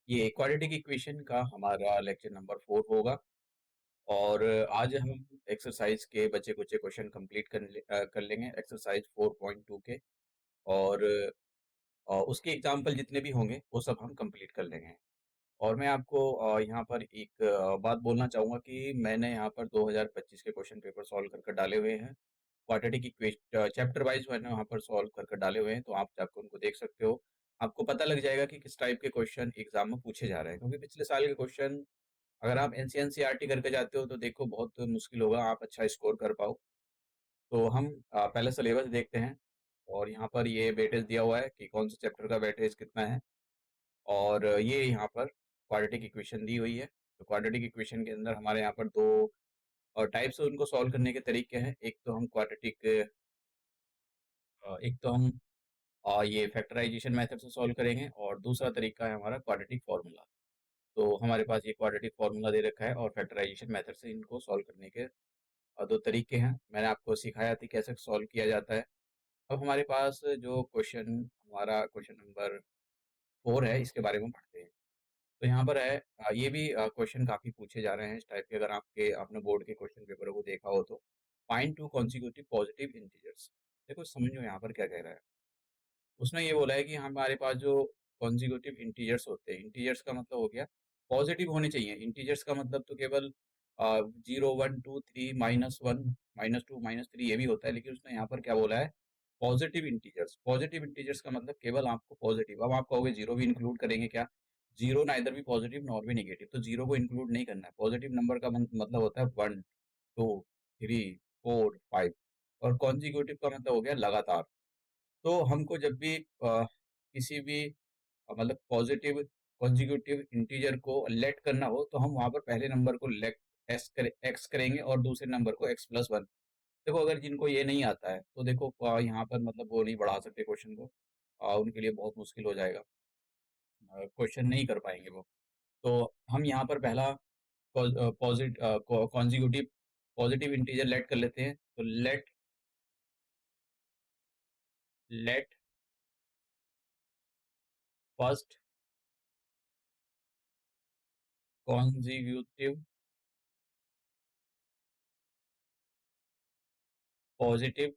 ये quadratic equation का हमारा लेक्चर नंबर 4 होगा और आज हम एक्सरसाइज के बचे-कुचे क्वेश्चन कंप्लीट कर लेंगे एक्सरसाइज 4.2 के और उसके एग्जाम्पल जितने भी होंगे वो सब हम कंप्लीट कर लेंगे। और मैं आपको यहाँ पर एक बात बोलना चाहूँगा कि मैंने यहाँ पर 2025 के क्वेश्चन पेपर सॉल्व कर डाले हुए हैं। क्वाड्रेटिक चैप्टर वाइज मैंने वहाँ पर सॉल्व कर डाले हुए हैं, तो आप जाकर उनको देख सकते हो। आपको पता लग जाएगा कि किस टाइप के क्वेश्चन एग्जाम में पूछे जा रहे हैं, क्योंकि पिछले साल के क्वेश्चन अगर आप एनसीईआरटी करके जाते हो तो देखो बहुत मुश्किल होगा आप अच्छा स्कोर कर पाओ। तो हम पहले सिलेबस देखते हैं और यहाँ पर ये वेटेज दिया हुआ है कि कौन से चैप्टर का वेटेज कितना है और ये यहाँ पर क्वाड्रेटिक इक्वेशन दी हुई है। तो क्वाड्रेटिक इक्वेशन के अंदर हमारे यहाँ पर दो टाइप्स है उनको सॉल्व करने के तरीके हैं। एक तो हम ये फैक्टराइजेशन मेथड से सॉल्व करेंगे और दूसरा तरीका है हमारा क्वाड्रेटिक फार्मूला। तो हमारे पास ये क्वाड्रेटिक फार्मूला दे रखा है और फैक्टराइजेशन मेथड से इनको सॉल्व करने के दो तरीके हैं। मैंने आपको सिखाया था कैसे सॉल्व किया जाता है। अब हमारे पास जो क्वेश्चन हमारा क्वेश्चन नंबर 4 है, इसके बारे में पढ़ते हैं। तो यहाँ पर है ये भी क्वेश्चन काफ़ी पूछे जा रहे हैं इस टाइप के। अगर आपने बोर्ड के क्वेश्चन पेपर को देखा हो तो find two consecutive positive integers. देखो समझो यहाँ पर क्या कह रहा है। उसने ये बोला है कि हमारे पास जो कॉन्जिक्यूटिव इंटीजर्स होते हैं, इंटीजर्स का मतलब हो गया पॉजिटिव होने चाहिए। इंटीजर्स का मतलब तो केवल 0 1 2 3 -1 -2 -3 ये भी होता है, लेकिन उसने यहाँ पर क्या बोला है, पॉजिटिव इंटीजर्स। पॉजिटिव इंटीजर्स का मतलब केवल आपको पॉजिटिव। अब आप कहोगे जीरो भी इंक्लूड करेंगे क्या? जीरो नाइदर भी पॉजिटिव नॉर भी नेगेटिव, तो जीरो को इंक्लूड नहीं करना है। पॉजिटिव नंबर का मतलब होता है 1 2 3 4 5 और कॉन्जिक्यूटिव का मतलब हो गया लगातार। तो हमको जब भी किसी भी मतलब पॉजिटिव कॉन्जिक्यूटिव इंटीजर को लेट करना हो तो हम वहाँ पर पहले नंबर को लेट एक्स करेंगे और दूसरे नंबर को x+1। देखो अगर जिनको ये नहीं आता है तो देखो यहाँ पर मतलब वो नहीं बढ़ा सकते क्वेश्चन को। उनके लिए बहुत मुश्किल हो जाएगा, क्वेश्चन नहीं कर पाएंगे वो। तो हम यहाँ पर पहला कॉन्जिक्यूटिव पॉजिटिव इंटीजर लेट कर लेते हैं। तो let first consecutive positive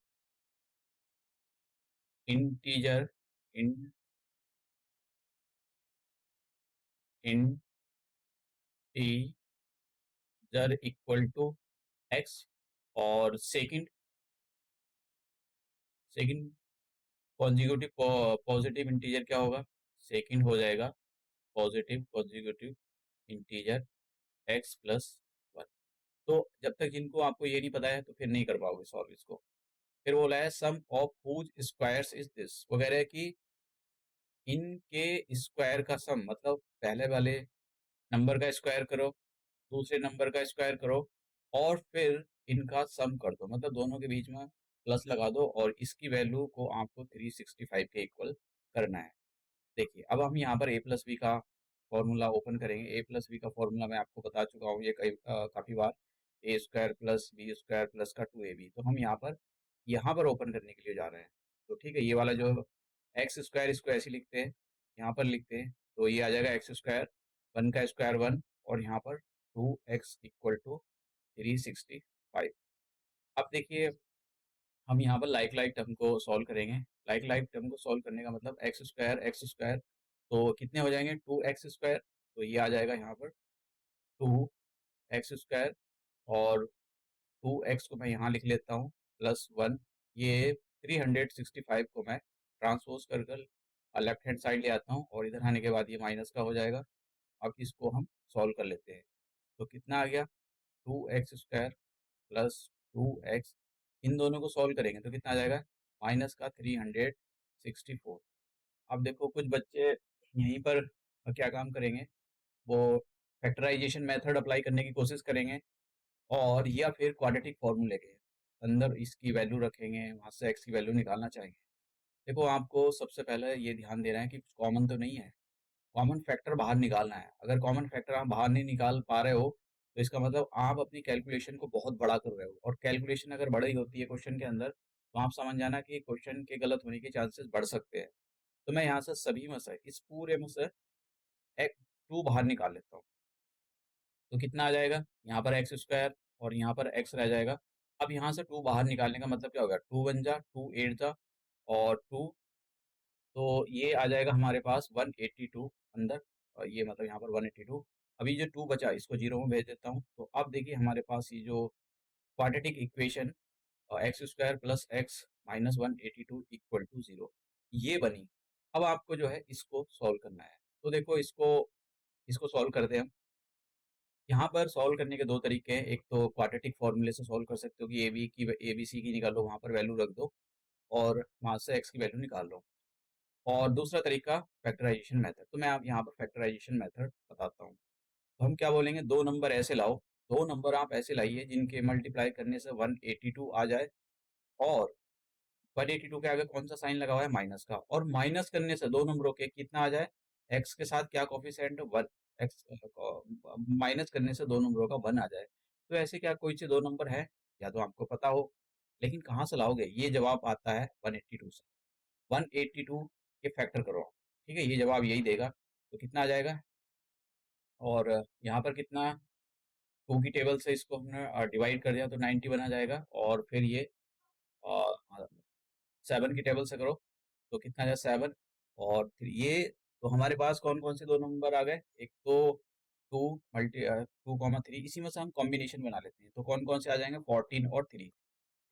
integer integer equal to x. और सेकंड कॉन्जिक्यूटिव पॉजिटिव इंटीजर क्या होगा? सेकंड हो जाएगा पॉजिटिव कॉन्जिक्यूटिव इंटीजर x+1। तो जब तक इनको आपको ये नहीं पता है तो फिर नहीं कर पाओगे सॉल्व इसको। फिर बोला है sum of whose squares is this. वो कह रहे हैं कि इनके स्क्वायर का सम, मतलब पहले वाले नंबर का स्क्वायर करो, दूसरे नंबर का स्क्वायर करो और फिर इनका सम कर दो, मतलब दोनों के बीच में प्लस लगा दो और इसकी वैल्यू को आपको 365 के इक्वल करना है। देखिए अब हम यहाँ पर a+b का फॉर्मूला ओपन करेंगे। a+b का फॉर्मूला मैं आपको बता चुका हूँ ये काफ़ी बार, a² + b² का 2ab। तो हम यहाँ पर ओपन करने के लिए जा रहे हैं। तो ठीक है, ये वाला जो x² इसको ऐसे लिखते हैं, यहाँ पर लिखते हैं तो ये आ जाएगा x², 1 का स्क्वायर 1 और यहाँ पर 2x इक्वल टू 365। अब देखिए हम यहाँ पर लाइक लाइक टर्म को सॉल्व करेंगे। लाइक लाइक टर्म को सॉल्व करने का मतलब x² तो कितने हो जाएंगे 2x²। तो ये आ जाएगा यहाँ पर 2x² और 2x को मैं यहाँ लिख लेता हूँ +1। ये 365 को मैं ट्रांसपोज कर कर लेफ्ट हैंड साइड ले आता हूँ और इधर आने के बाद ये माइनस का हो जाएगा। अब इसको हम सॉल्व कर लेते हैं। तो कितना आ गया 2x² +2x, इन दोनों को सॉल्व करेंगे तो कितना आ जाएगा माइनस का 364। अब देखो कुछ बच्चे यहीं पर क्या काम करेंगे, वो फैक्टराइजेशन मेथड अप्लाई करने की कोशिश करेंगे और या फिर क्वाड्रेटिक फॉर्मूले के अंदर इसकी वैल्यू रखेंगे, वहाँ से एक्स की वैल्यू निकालना चाहेंगे। देखो आपको सबसे पहले ये ध्यान देना है कि कुछ कॉमन तो नहीं है, कॉमन फैक्टर बाहर निकालना है। अगर कॉमन फैक्टर आप बाहर नहीं निकाल पा रहे हो तो इसका मतलब आप अपनी कैलकुलेशन को बहुत बड़ा कर रहे हो, और कैलकुलेशन अगर बड़ी होती है क्वेश्चन के अंदर तो आप समझ जाना कि क्वेश्चन के गलत होने के चांसेस बढ़ सकते हैं। तो मैं यहाँ से सभी में से इस पूरे में से 2 बाहर निकाल लेता हूँ। तो कितना आ जाएगा? यहाँ पर एक्स स्क्वायर और यहाँ पर एक्स रह जाएगा। अब यहाँ से 2 बाहर निकालने का मतलब क्या होगा? 2 1 जा, 2 8 जा और 2, तो ये आ जाएगा हमारे पास 182 अंदर, और ये मतलब यहाँ पर 182। अभी जो 2 बचा इसको 0 में भेज देता हूँ। तो अब देखिए हमारे पास ये जो quadratic equation x square plus x minus 182 equal to 0 ये बनी। अब आपको जो है इसको सॉल्व करना है। तो देखो इसको इसको सॉल्व करते हैं हम। यहाँ पर सॉल्व करने के 2 तरीके हैं। एक तो क्वाड्रेटिक फॉर्मूले से सॉल्व कर सकते हो कि ए बी सी की निकालो, वहाँ पर वैल्यू रख दो और वहाँ से एक्स की वैल्यू निकाल लो। और दूसरा तरीका फैक्टराइजेशन मेथड। तो मैं आप यहाँ पर फैक्टराइजेशन मेथड बताता हूँ। तो हम क्या बोलेंगे, 2 नंबर ऐसे लाओ, 2 नंबर आप ऐसे लाइए जिनके मल्टीप्लाई करने से 182 आ जाए, और 182 के आगे कौन सा साइन लगा हुआ है? माइनस का। और माइनस करने से 2 नंबरों के कितना आ जाए? एक्स के साथ क्या कोफिशिएंट? 1। एक्स माइनस करने से 2 नंबरों का 1 आ जाए। तो ऐसे क्या कोई से 2 नंबर है? या तो आपको पता हो, लेकिन कहाँ से लाओगे? ये जवाब आता है 182 से। 182 के फैक्टर करो, ठीक है? ये जवाब यही देगा। तो कितना आ जाएगा? और यहाँ पर कितना, 2 की टेबल से इसको हमने डिवाइड कर दिया तो 91 आ जाएगा। और फिर ये अ, 7 की टेबल से करो तो कितना आ जाए? 7। और फिर ये, तो हमारे पास कौन-कौन से 2 नंबर आ गए? एक तो 2, 3, इसी में से हम कॉम्बिनेशन बना लेते हैं। तो कौन-कौन से आ जाएँगे? 14 और 3।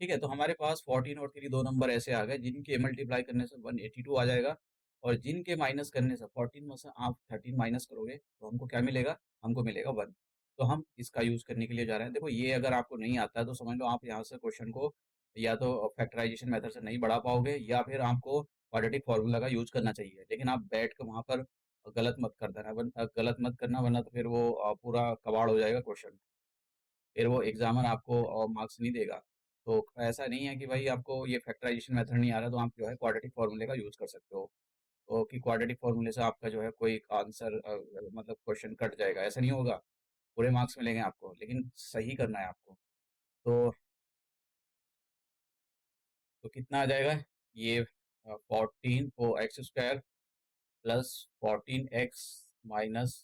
ठीक है? तो हमारे पास 14 और 3 2 नंबर ऐसे आ गए जिनके मल्टीप्लाई करने से 182 आ जाएगा, और जिनके माइनस करने से 14 में से आप 13 माइनस करोगे तो हमको क्या मिलेगा? हमको मिलेगा 1। तो हम इसका यूज़ करने के लिए जा रहे हैं। देखो ये अगर आपको नहीं आता है तो समझ लो आप यहाँ से क्वेश्चन को या तो फैक्टराइजेशन मेथड से नहीं बढ़ा पाओगे, या फिर आपको क्वाड्रेटिक फार्मूला का यूज़ करना चाहिए। लेकिन आप बैठ के वहाँ पर गलत मत कर देना, गलत मत करना, वरना तो फिर वो पूरा कबाड़ हो जाएगा क्वेश्चन। फिर वो एग्ज़ामर आपको मार्क्स नहीं देगा। तो ऐसा नहीं है कि भाई आपको ये फैक्टराइज़ेशन मेथड नहीं आ रहा तो आप जो है क्वाड्रेटिक फ़ॉर्मूले का यूज़ कर सकते हो। तो कि क्वाड्रेटिक फ़ॉर्मूले से आपका जो है कोई आंसर मतलब क्वेश्चन कट जाएगा, ऐसा नहीं होगा। पूरे मार्क्स मिलेंगे आपको, लेकिन सही करना है आपको। तो कितना आ जाएगा? ये 14 को x square plus 14x minus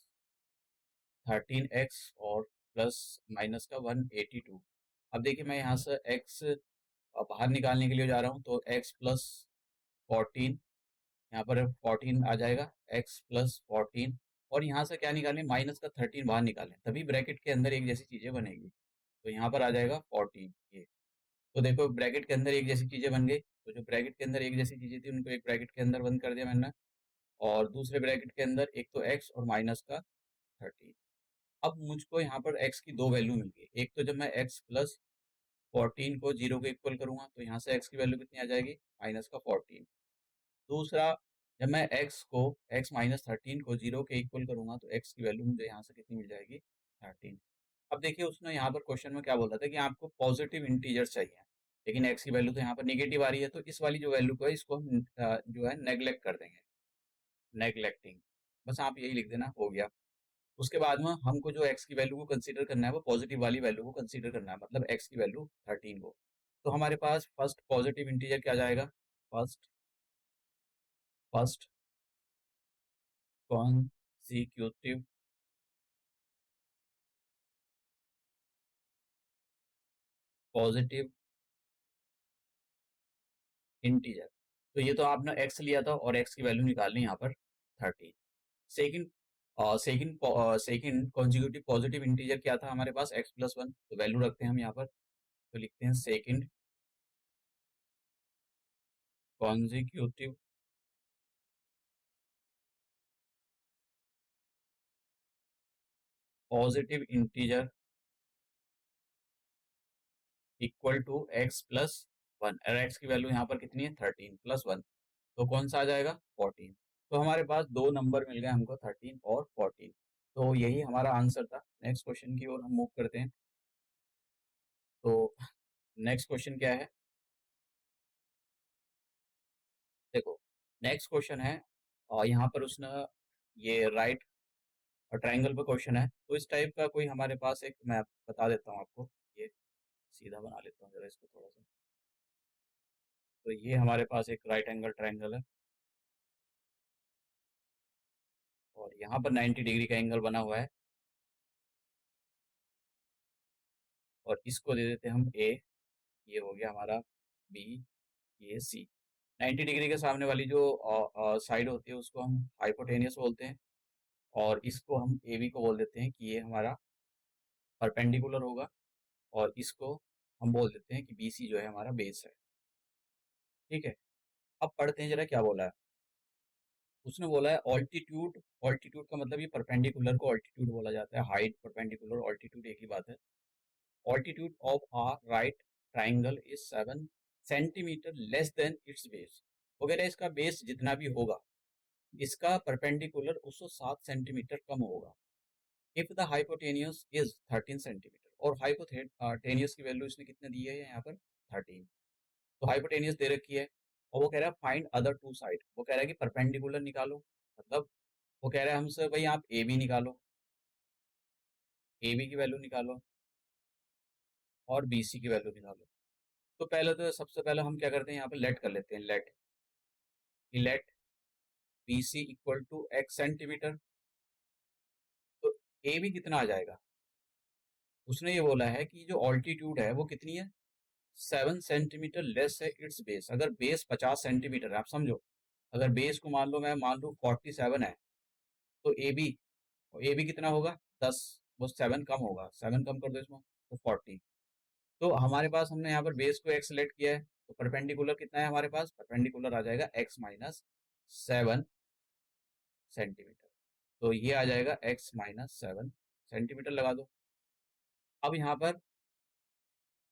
13x और प्लस माइनस का 182। अब देखिए मैं यहाँ से x बाहर निकालने के लिए जा रहा हूँ, तो x प्लस 14, यहाँ पर 14 आ जाएगा, x प्लस 14, और यहाँ से क्या निकालें? माइनस का 13 बाहर निकालें, तभी ब्रैकेट के अंदर एक जैसी चीज़ें बनेगी। तो यहाँ पर आ जाएगा 14 ये। तो देखो ब्रैकेट के अंदर एक जैसी चीज़ें बन गई, तो जो ब्रैकेट के अंदर एक जैसी चीज़ें थी उनको एक ब्रैकेट के अंदर बंद कर दिया मैंने, और दूसरे ब्रैकेट के अंदर एक तो x और माइनस का 13। अब मुझको यहाँ पर x की 2 वैल्यू मिल गई। एक तो जब मैं x प्लस 14 को 0 के इक्वल करूँगा तो यहाँ से x की वैल्यू कितनी आ जाएगी? माइनस का 14। दूसरा, जब मैं x माइनस 13 को 0 के इक्वल करूँगा तो x की वैल्यू मुझे यहाँ से कितनी मिल जाएगी? 13। अब देखिए उसने यहाँ पर क्वेश्चन में क्या बोला था कि आपको पॉजिटिव इंटीजर्स चाहिए, लेकिन x की वैल्यू तो यहाँ पर नेगेटिव आ रही है, तो इस वाली जो वैल्यू को है इसको हम जो है नेग्लेक्ट कर देंगे, नेग्लेक्टिंग। बस आप यही लिख देना, हो गया। उसके बाद में हमको जो x की वैल्यू को कंसीडर करना है वो पॉजिटिव वाली वैल्यू को कंसीडर करना है, मतलब x की वैल्यू 13 को। तो हमारे पास फर्स्ट पॉजिटिव इंटीजर क्या जाएगा? First first consecutive positive integer. तो ये तो आपने x लिया था और x की वैल्यू निकालनी यहाँ पर 13। Second second consecutive positive integer क्या था हमारे पास? x plus 1। तो वैल्यू रखते हैं हम यहाँ पर, तो लिखते हैं second consecutive positive integer equal to x plus 1, और एक्स की वैल्यू यहाँ पर कितनी है? 13 प्लस 1। तो कौन सा आ जाएगा? 14। तो हमारे पास 2 नंबर मिल गए हमको, 13 और 14। तो यही हमारा आंसर था। नेक्स्ट क्वेश्चन की ओर हम मूव करते हैं। तो नेक्स्ट क्वेश्चन क्या है? देखो नेक्स्ट क्वेश्चन है, और यहाँ पर उसने ये राइट ट्रायंगल पे क्वेश्चन है, तो इस टाइप का कोई हमारे पास एक, मैं बता देता हूँ आपको। ये सीधा बना लेता हूँ जरा इसको थोड़ा सा। तो ये हमारे पास एक राइट एंगल ट्रायंगल है, और यहाँ पर 90 डिग्री का एंगल बना हुआ है और इसको दे देते हैं हम ए। ये हो गया हमारा बी, ये सी। 90 डिग्री के सामने वाली जो साइड होती है उसको हम हाइपोटेनियस बोलते हैं और इसको हम ए बी को बोल देते हैं कि ये हमारा परपेंडिकुलर होगा और इसको हम बोल देते हैं कि बी सी जो है हमारा बेस है। ठीक है, अब पढ़ते हैं जरा क्या बोला है। उसने बोला है ऑल्टीट्यूड। ऑल्टीट्यूड का मतलब ये परपेंडिकुलर को ऑल्टीट्यूड बोला जाता है। हाइट परपेंडिकुलर ऑल्टीट्यूड एक ही बात है। Altitude of a right triangle is 7 centimetre less than its base. वगैरह इसका बेस जितना भी होगा इसका परपेंडिकुलर उससे 7 सेंटीमीटर कम होगा। If the hypotenuse is 13 centimetre. और हाइपोटेनियस की वैल्यू इसने कितने दी है यहाँ पर 13। तो हाइपोटेनियस दे रखी है और वो कह रहा है फाइंड अदर टू साइड। वो कह रहा है कि परपेंडिकुलर निकालो। मतलब वो कह रहा है हमसे भाई आप ए बी निकालो, ए बी की वैल्यू निकालो और बी सी की वैल्यू निकालो। तो पहले तो सबसे पहले हम क्या करते हैं यहाँ पे लेट कर लेते हैं। Let B C equal to x centimetre. तो ए बी कितना आ जाएगा। उसने ये बोला है कि जो ऑल्टीट्यूड है वो कितनी है 7 सेंटीमीटर लेस है इट्स बेस। अगर बेस 50 सेंटीमीटर है, आप समझो अगर बेस को मान लो मैं मान लूँ 47 है तो ए बी कितना होगा 10। वो 7 कम होगा, 7 कम कर दो इसमें तो 40। तो हमारे पास हमने यहाँ पर बेस को एक्स सेलेक्ट किया है तो परपेंडिकुलर कितना है हमारे पास। परपेंडिकुलर आ जाएगा एक्स माइनस 7 सेंटीमीटर। तो ये आ जाएगा एक्स माइनस 7 सेंटीमीटर लगा दो। अब यहाँ पर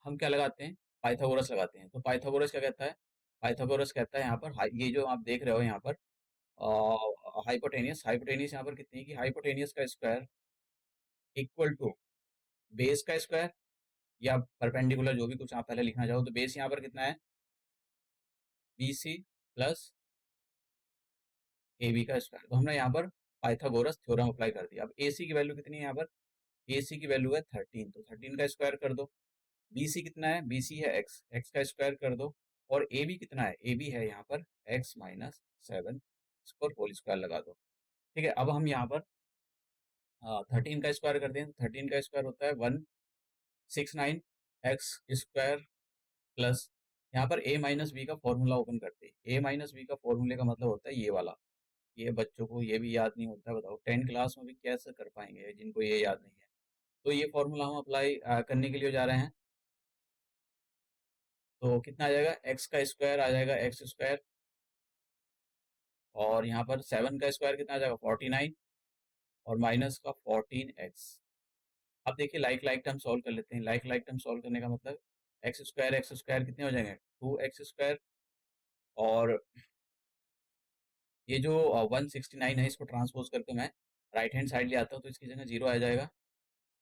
हम क्या लगाते हैं पाइथागोरस लगाते हैं। तो पाइथागोरस क्या कहता है, पाइथागोरस कहता है यहाँ पर ये जो आप देख रहे हो यहाँ पर हाइपोटेनियस। हाइपोटेनियस यहाँ पर कितनी है कि हाइपोटेनियस का स्क्वायर इक्वल टू बेस का स्क्वायर या परपेंडिकुलर जो भी कुछ आप पहले लिखना चाहो। तो बेस यहाँ पर कितना है B C plus A B का स्क्वायर। तो हमने यहाँ पर पाइथागोरस थ्योरम अप्लाई कर दिया। अब ए सी की वैल्यू कितनी है यहाँ पर, ए सी की वैल्यू है 13। तो 13 का स्क्वायर कर दो। बी सी कितना है, बी सी है एक्स, एक्स का स्क्वायर कर दो। और ए बी कितना है, ए बी है यहाँ पर एक्स माइनस 7, इसको होल स्क्वायर लगा दो। ठीक है, अब हम यहाँ पर 13 का स्क्वायर कर दें। 13 का स्क्वायर होता है 169 एक्स स्क्वायर प्लस यहाँ पर ए माइनस बी का फॉर्मूला ओपन करते हैं। ए माइनस बी का फॉर्मूले का मतलब होता है ये वाला। ये बच्चों को ये भी याद नहीं होता, बताओ 10 क्लास में भी कैसे कर पाएंगे जिनको ये याद नहीं है। तो ये फॉर्मूला हम अप्लाई करने के लिए जा रहे हैं। तो कितना आ जाएगा एक्स का स्क्वायर आ जाएगा एक्स स्क्वायर और यहाँ पर 7 का स्क्वायर कितना आ जाएगा 49 और माइनस का 14x। अब देखिए लाइक लाइक टर्म सॉल्व कर लेते हैं। लाइक लाइक टर्म सॉल्व करने का मतलब एक्स स्क्वायर कितने हो जाएंगे 2x स्क्वायर और ये जो 169 है इसको ट्रांसपोज करके मैं राइट हैंड साइड ले आता हूँ तो इसकी जगह 0 आ जाएगा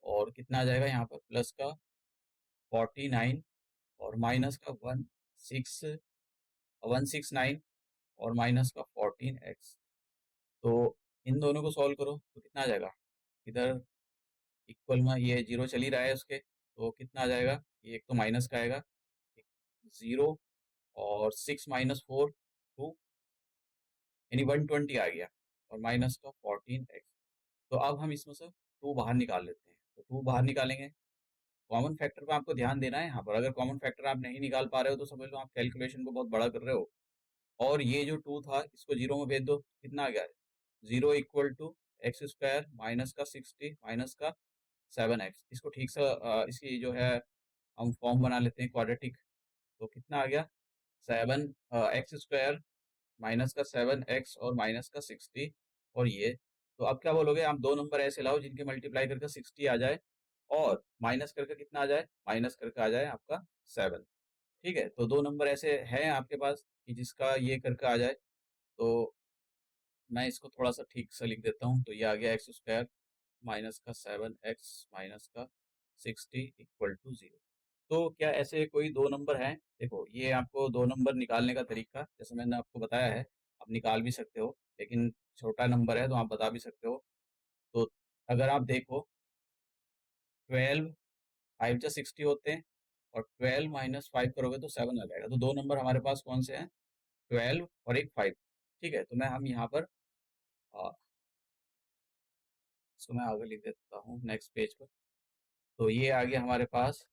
और कितना आ जाएगा यहाँ पर प्लस का 49 और माइनस का 169 और माइनस का 14x। तो इन दोनों को सॉल्व करो तो कितना आ जाएगा, इधर इक्वल में ये 0 चल ही रहा है उसके तो कितना आ जाएगा, ये एक तो माइनस का आएगा 0 और 6 - 4 2 यानी 120 आ गया और माइनस का 14x। तो अब हम इसमें से 2 बाहर निकाल लेते हैं। तो 2 बाहर निकालेंगे। कॉमन फैक्टर पे आपको ध्यान देना है यहाँ पर। अगर कॉमन फैक्टर आप नहीं निकाल पा रहे हो तो समझ लो आप कैलकुलेशन को बहुत बड़ा कर रहे हो। और ये जो 2 था इसको 0 में भेज दो, कितना आ गया 0 equal to x square minus का 60 माइनस का 7x। इसको ठीक से इसकी जो है हम फॉर्म बना लेते हैं क्वाड्रेटिक। तो कितना आ गया 7x स्क्वायर माइनस का 7x और माइनस का 60 और ये। तो अब क्या बोलोगे, आप दो नंबर ऐसे लाओ जिनके मल्टीप्लाई करके 60 आ जाए और माइनस करके कितना आ जाए, माइनस करके आ जाए आपका 7। ठीक है, तो दो नंबर ऐसे हैं आपके पास कि जिसका ये करके आ जाए। तो मैं इसको थोड़ा सा ठीक से लिख देता हूँ। तो ये आ गया एक्स स्क्वायर माइनस का 7x माइनस का 60 इक्वल टू 0। तो क्या ऐसे कोई दो नंबर हैं, देखो ये आपको दो नंबर निकालने का तरीका जैसे मैंने आपको बताया है आप निकाल भी सकते हो, लेकिन छोटा नंबर है तो आप बता भी सकते हो। तो अगर आप देखो 12 5 जा 60 होते हैं और 12 माइनस 5 करोगे तो 7 आ जाएगा। तो दो नंबर हमारे पास कौन से हैं 12 और एक 5। ठीक है, तो मैं हम यहाँ पर इसको मैं आगे लिख देता हूँ नेक्स्ट पेज पर। तो ये आ गया हमारे पास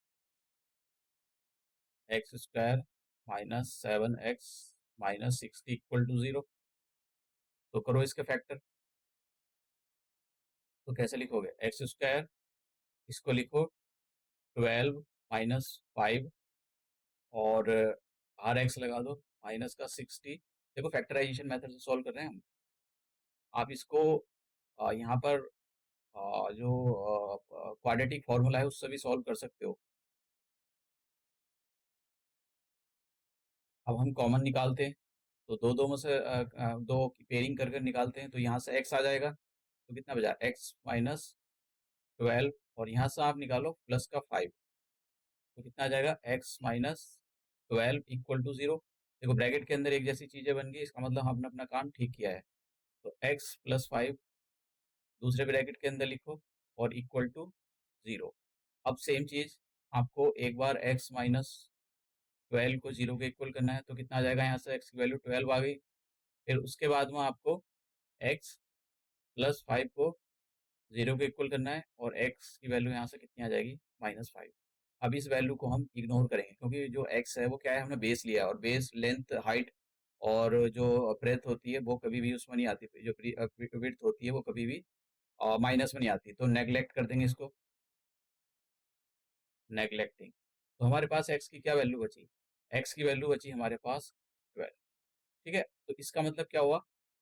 x square minus 7x minus 60 equal to 0। तो करो इसके फैक्टर। तो कैसे लिखोगे? एक्स स्क्वायर, इसको लिखो 12 माइनस 5 और आर एक्स लगा दो माइनस का 60। देखो फैक्टराइजेशन मेथड से सॉल्व कर रहे हैं हम। आप इसको यहाँ पर जो क्वाड्रेटिक फॉर्मूला है उससे भी सॉल्व कर सकते हो। अब हम कॉमन निकालते हैं, तो दो दो में से दो की पेयरिंग कर कर निकालते हैं, तो यहाँ से x आ जाएगा। तो कितना बचा? x माइनस 12 और यहाँ से आप निकालो प्लस का 5। तो कितना आ जाएगा? x minus 12 equal to 0। देखो ब्रैकेट के अंदर एक जैसी चीज़ें बन गई, इसका मतलब हमने अपना काम ठीक किया है। तो x प्लस 5 दूसरे ब्रैकेट के अंदर लिखो और इक्वल टू 0। अब सेम चीज़ आपको एक बार x माइनस 12 को 0 के इक्वल करना है, तो कितना आ जाएगा? यहाँ से x की वैल्यू 12 आ गई। फिर उसके बाद में आपको x प्लस 5 को 0 के इक्वल करना है और x की वैल्यू यहाँ से कितनी आ जाएगी? माइनस 5। अब इस वैल्यू को हम इग्नोर करेंगे क्योंकि जो x है वो क्या है, हमने बेस लिया है और बेस लेंथ, हाइट और जो ब्रेथ होती है वो कभी भी उसमें नहीं आती, जो विड्थ होती है वो कभी भी माइनस में नहीं आती। तो नेगलेक्ट कर देंगे इसको, नेगलेक्टिंग। तो हमारे पास x की क्या वैल्यू बची? x की वैल्यू बची हमारे पास 12। ठीक है, तो इसका मतलब क्या हुआ?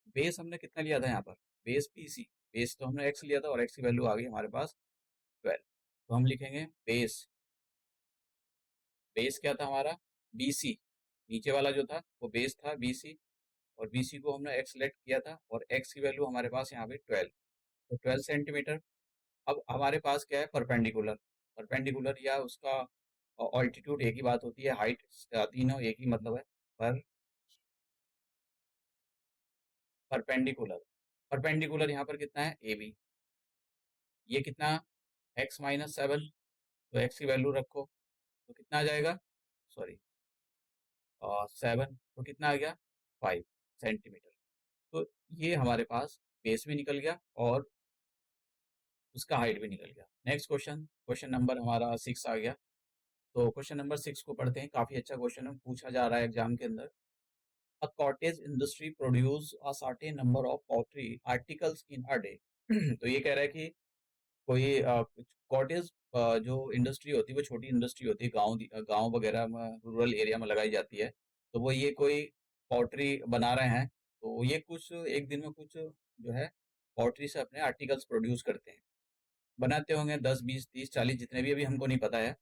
बेस हमने कितना लिया था यहाँ पर? Base BC। बेस तो हमने x लिया था और x की वैल्यू आ गई हमारे पास 12। तो हम लिखेंगे बेस, बेस क्या था हमारा? BC। नीचे वाला जो था वो बेस था BC और BC को हमने x सेलेक्ट किया था और x की वैल्यू हमारे पास यहाँ पे 12। तो 12 सेंटीमीटर। अब हमारे पास क्या है? परपेंडिकुलर। परपेंडिकुलर या उसका ऑल्टीट्यूड एक ही बात होती है, हाइट तीनों एक ही मतलब है। पर परपेंडिकुलर, परपेंडिकुलर यहाँ पर कितना है? AB। ये कितना? x minus 7। तो x की वैल्यू रखो तो कितना आ जाएगा? सॉरी 7, तो कितना आ गया? 5 सेंटीमीटर। तो ये हमारे पास बेस भी निकल गया और उसका हाइट भी निकल गया। नेक्स्ट क्वेश्चन, क्वेश्चन नंबर हमारा 6 आ गया। तो क्वेश्चन नंबर 6 को पढ़ते हैं। काफ़ी अच्छा क्वेश्चन है, पूछा जा रहा है एग्जाम के अंदर। A cottage industry produce a certain number of pottery articles in a day. तो ये कह रहा है कि कोई कॉटेज जो इंडस्ट्री होती है वो छोटी इंडस्ट्री होती है, गांव वगैरह में, रूरल एरिया में लगाई जाती है। तो वो ये कोई पॉटरी बना रहे हैं, तो ये कुछ एक दिन में कुछ जो है पॉटरी से अपने आर्टिकल्स प्रोड्यूस करते हैं। बनाते होंगे 10 20 30 40, जितने भी, अभी हमको नहीं पता है।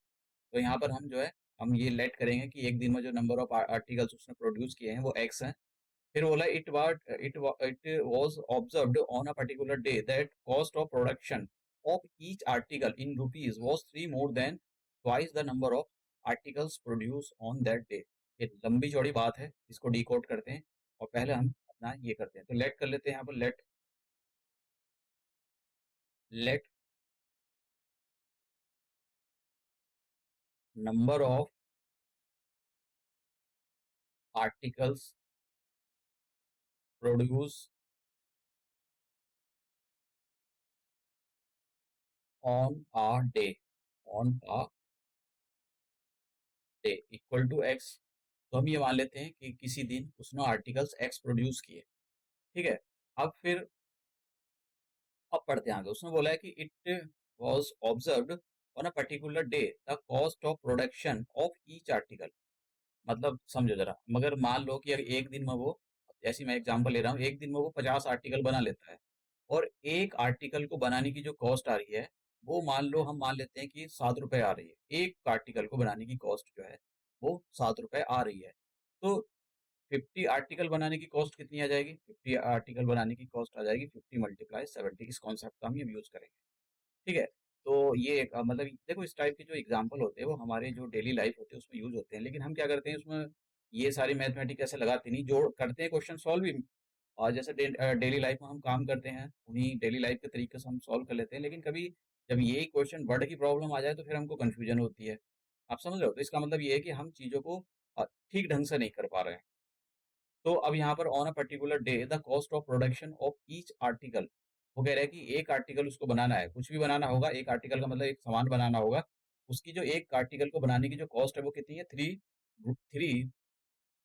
तो यहाँ पर हम जो है हम ये लेट करेंगे कि एक दिन में जो नंबर ऑफ आर्टिकल्स उसने प्रोड्यूस किए हैं वो एक्स हैं। फिर बोला it was observed on a particular day that cost of production of each article in rupees was 3 more than twice the number of articles produce on that day. ये लंबी चौड़ी बात है, इसको डिकोड करते हैं और पहले हम अपना ये करते हैं। तो लेट कर लेते हैं यहाँ पर, let number of articles produce on a day, on a day equal to x. तो हम ये मान लेते हैं कि किसी दिन उसने आर्टिकल्स एक्स प्रोड्यूस किए। ठीक है, अब फिर अब पढ़ते हैं आगे। उसने बोला है कि it was observed on a particular day the cost of production of each article. मतलब समझो जरा, मगर मान लो कि अगर एक दिन में वो, जैसे मैं एग्जांपल ले रहा हूँ, एक दिन में वो 50 आर्टिकल बना लेता है और एक आर्टिकल को बनाने की जो कॉस्ट आ रही है वो मान लो, हम मान लेते हैं कि 7 रुपए आ रही है। एक आर्टिकल को बनाने की कॉस्ट जो है वो 7 रुपए आ रही है। तो 50 आर्टिकल बनाने की कॉस्ट कितनी आ जाएगी? 50 आर्टिकल बनाने की कॉस्ट आ जाएगी 50 मल्टीप्लाई 70। इस कॉन्सेप्ट का हम ये यूज करेंगे। ठीक है, तो ये मतलब देखो इस टाइप के जो एग्जांपल होते हैं वो हमारे जो डेली लाइफ होती है उसमें यूज होते हैं, लेकिन हम क्या करते हैं उसमें ये सारी मैथमेटिक ऐसे लगाते नहीं, जोड़ करते हैं क्वेश्चन सॉल्व भी। और जैसे डेली लाइफ में हम काम करते हैं उन्हीं डेली लाइफ के तरीके से हम सॉल्व कर लेते हैं, लेकिन कभी जब यही क्वेश्चन वर्ड की प्रॉब्लम आ जाए तो फिर हमको कन्फ्यूजन होती है। आप समझ रहे हो? तो इसका मतलब ये है कि हम चीज़ों को ठीक ढंग से नहीं कर पा रहे हैं। तो अब यहाँ पर on a particular day the cost of production of each article, वो कह रहा है कि एक आर्टिकल उसको बनाना है, कुछ भी बनाना होगा, एक आर्टिकल का मतलब एक सामान बनाना होगा, उसकी जो एक आर्टिकल को बनाने की जो कॉस्ट है वो कितनी है, 3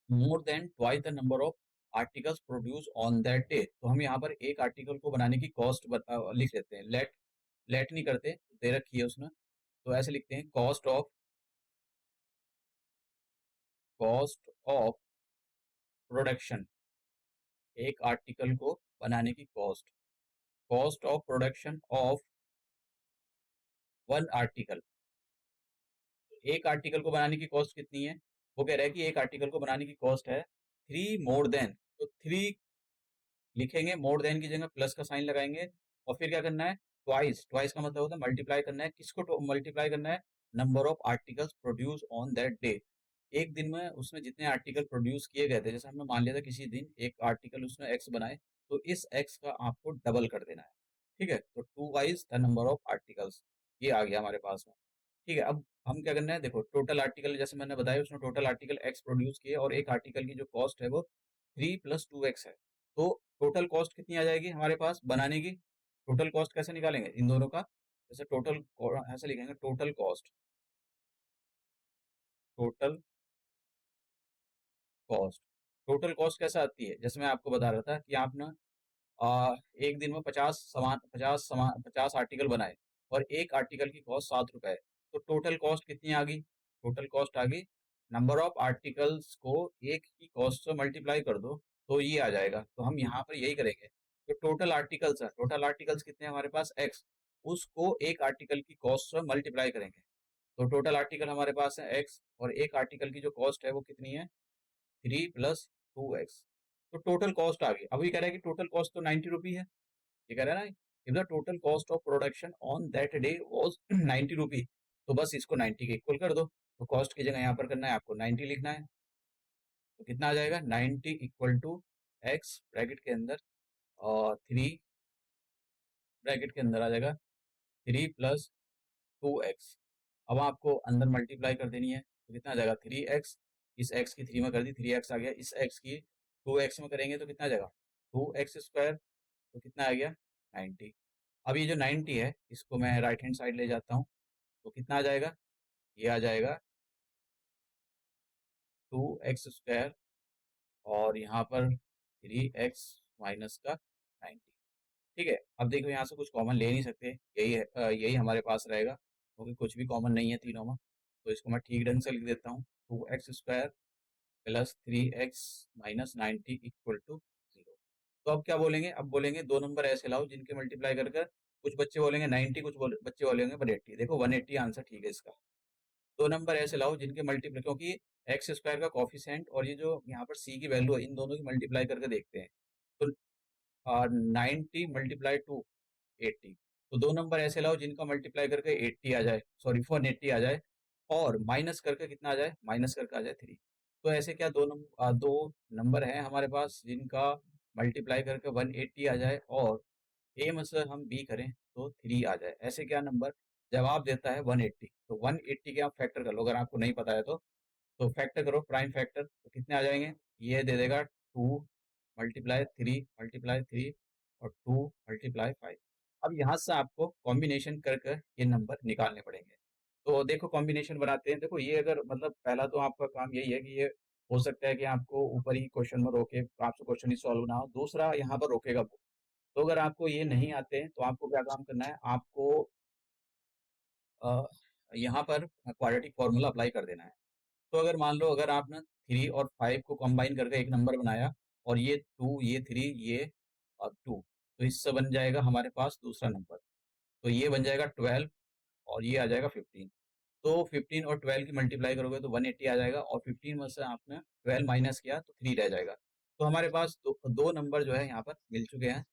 more than twice the number of articles produce on that day. तो हम यहाँ पर एक आर्टिकल को बनाने की कॉस्ट लिख लेते हैं। लेट लेट नहीं करते, दे रखी है उसने, तो ऐसे लिखते हैं कॉस्ट ऑफ प्रोडक्शन, एक आर्टिकल को बनाने की cost of production of one article. एक आर्टिकल को बनाने की कॉस्ट कितनी है, वो कह रहा है कि एक आर्टिकल को बनाने की कॉस्ट है 3 मोर देन, तो 3 लिखेंगे, मोर देन की जगह प्लस का साइन लगाएंगे, और फिर क्या करना है, ट्वाइस, ट्वाइस का मतलब होता है मल्टीप्लाई करना है, किसको मल्टीप्लाई करना है, number of articles produce on that day. एक दिन में उसने जितने आर्टिकल प्रोड्यूस किए गए थे, जैसे हमने मान लिया था किसी दिन एक आर्टिकल उसने एक्स बनाए, तो इस एक्स का आपको डबल कर देना है। ठीक है, तो twice the number of articles, ये आ गया हमारे पास में। ठीक है, अब हम क्या करना है, देखो टोटल आर्टिकल जैसे मैंने बताया, उसने टोटल आर्टिकल एक्स प्रोड्यूस किए, और एक आर्टिकल की जो कॉस्ट है वो 3 + 2x है। तो टोटल कॉस्ट कितनी आ जाएगी हमारे पास बनाने की, टोटल कॉस्ट कैसे निकालेंगे इन दोनों का, जैसे ऐसे लिखेंगे, टोटल कॉस्ट टोटल कॉस्ट कैसे आती है, जैसे मैं आपको बता रहा था कि आप ना एक दिन में 50 आर्टिकल बनाए, और एक आर्टिकल की कॉस्ट 7 रुपए है, तो टोटल कॉस्ट कितनी आ गई, टोटल कॉस्ट आ गई, नंबर ऑफ आर्टिकल्स को एक की कॉस्ट से मल्टीप्लाई कर दो, तो ये आ जाएगा। तो हम यहाँ पर यही करेंगे, तो टोटल आर्टिकल्स है, टोटल आर्टिकल्स कितने हैं हमारे पास, एक्स, उसको एक आर्टिकल की कॉस्ट से मल्टीप्लाई करेंगे, तो टोटल आर्टिकल हमारे पास है एक्स, और एक आर्टिकल की जो कॉस्ट है वो कितनी है, 3 + 2x। तो टोटल कॉस्ट आ गई। अभी कह रहा है कि टोटल कॉस्ट तो 90 रुपी है, ये कह रहा है ना, if the total cost of production on that day was 90 रुपी, तो बस इसको 90 के इक्वल कर दो, तो कॉस्ट की जगह यहाँ पर करना है आपको 90 लिखना है, तो कितना आ जाएगा, 90 इक्वल टू एक्स ब्रैकेट के अंदर, और 3 ब्रैकेट के अंदर आ जाएगा 3 + 2x। अब आपको अंदर मल्टीप्लाई कर देनी है, तो कितना आ जाएगा, 3x, इस x की 3 में कर दी, 3x आ गया, इस x की 2x में करेंगे तो कितना आ जाएगा, 2x², तो कितना आ गया, 90। अब ये जो 90 है, इसको मैं राइट हैंड साइड ले जाता हूँ, तो कितना आ जाएगा, ये आ जाएगा 2x², और यहाँ पर 3x माइनस का 90। ठीक है, अब देखो यहाँ से कुछ कॉमन ले नहीं सकते, यही है, यही हमारे पास रहेगा, क्योंकि कुछ भी कॉमन नहीं है तीनों में, तो इसको मैं ठीक ढंग से लिख देता हूँ, 2x² + 3x minus 90 equal to 0। तो अब क्या बोलेंगे, अब बोलेंगे दो नंबर ऐसे लाओ जिनके मल्टीप्लाई कर कर, कुछ बच्चे बोलेंगे 90, बच्चे बोलेंगे 180, देखो 180 आंसर ठीक है इसका। दो नंबर ऐसे लाओ जिनके मल्टीप्लाई, क्योंकि x² का कॉफिशेंट और ये जो यहाँ पर c की वैल्यू है, इन दोनों की मल्टीप्लाई करके देखते हैं, तो 90 × 2 80, तो दो नंबर ऐसे लाओ जिनका मल्टीप्लाई करके 80 आ जाए, सॉरी 180 आ जाए, और माइनस करके कितना आ जाए, माइनस करके आ जाए 3। तो ऐसे क्या दो नंबर हैं हमारे पास जिनका मल्टीप्लाई करके 180 आ जाए, और ए में से हम बी करें तो 3 आ जाए, ऐसे क्या नंबर जवाब देता है 180। तो 180 के आप फैक्टर कर लो, अगर आपको नहीं पता है तो फैक्टर करो, प्राइम फैक्टर, तो कितने आ जाएंगे, ये दे देगा 2 × 3 × 3 और 2 × 5। अब यहाँ से आपको कॉम्बिनेशन कर कर ये नंबर निकालने पड़ेंगे। तो देखो कॉम्बिनेशन बनाते हैं, देखो ये अगर मतलब पहला तो आपका काम यही है कि ये हो सकता है कि आपको ऊपर ही क्वेश्चन में रोके, आपसे क्वेश्चन ही सॉल्व ना हो, दूसरा यहाँ पर रोकेगा वो। तो अगर आपको ये नहीं आते हैं तो आपको क्या काम करना है, आपको अ, यहाँ पर क्वाड्रेटिक फॉर्मूला अप्लाई कर देना है। तो अगर मान लो, अगर आपने 3 और 5 को कंबाइन करके एक नंबर बनाया, और ये 2, ये 3, ये 2, तो इससे बन जाएगा हमारे पास दूसरा नंबर, तो ये बन जाएगा 12, और ये आ जाएगा 15। तो 15 और 12 की मल्टीप्लाई करोगे तो 180 आ जाएगा, और 15 में से आपने 12 माइनस किया तो 3 रह जाएगा। तो हमारे पास दो नंबर जो है यहाँ पर मिल चुके हैं।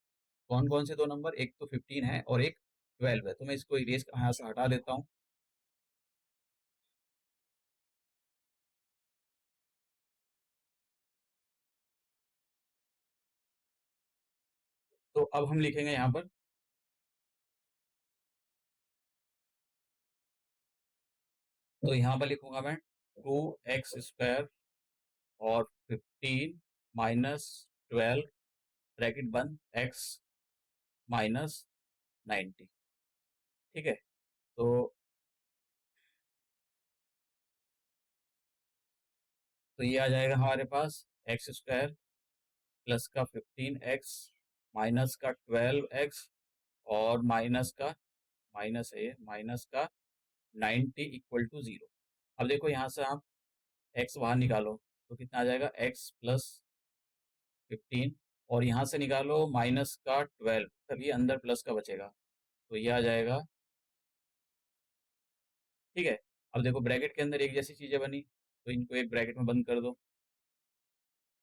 कौन कौन से दो नंबर, एक तो 15 है और एक 12 है, तो मैं इसको इरेज यहाँ से हटा देता हूँ। तो अब हम लिखेंगे यहाँ पर, तो यहाँ पर लिखूंगा मैं 2x² और 15 माइनस 12 ब्रैकेट बंद x माइनस 90। ठीक है, तो ये आ जाएगा हमारे पास एक्स स्क्वायर प्लस का 15x माइनस का 12x और माइनस का 90 इक्वल टू 0। अब देखो यहाँ से आप x बाहर निकालो तो कितना आ जाएगा, x प्लस 15, और यहाँ से निकालो माइनस का 12, तभी अंदर प्लस का बचेगा, तो ये आ जाएगा। ठीक है, अब देखो ब्रैकेट के अंदर एक जैसी चीज़ें बनी, तो इनको एक ब्रैकेट में बंद कर दो,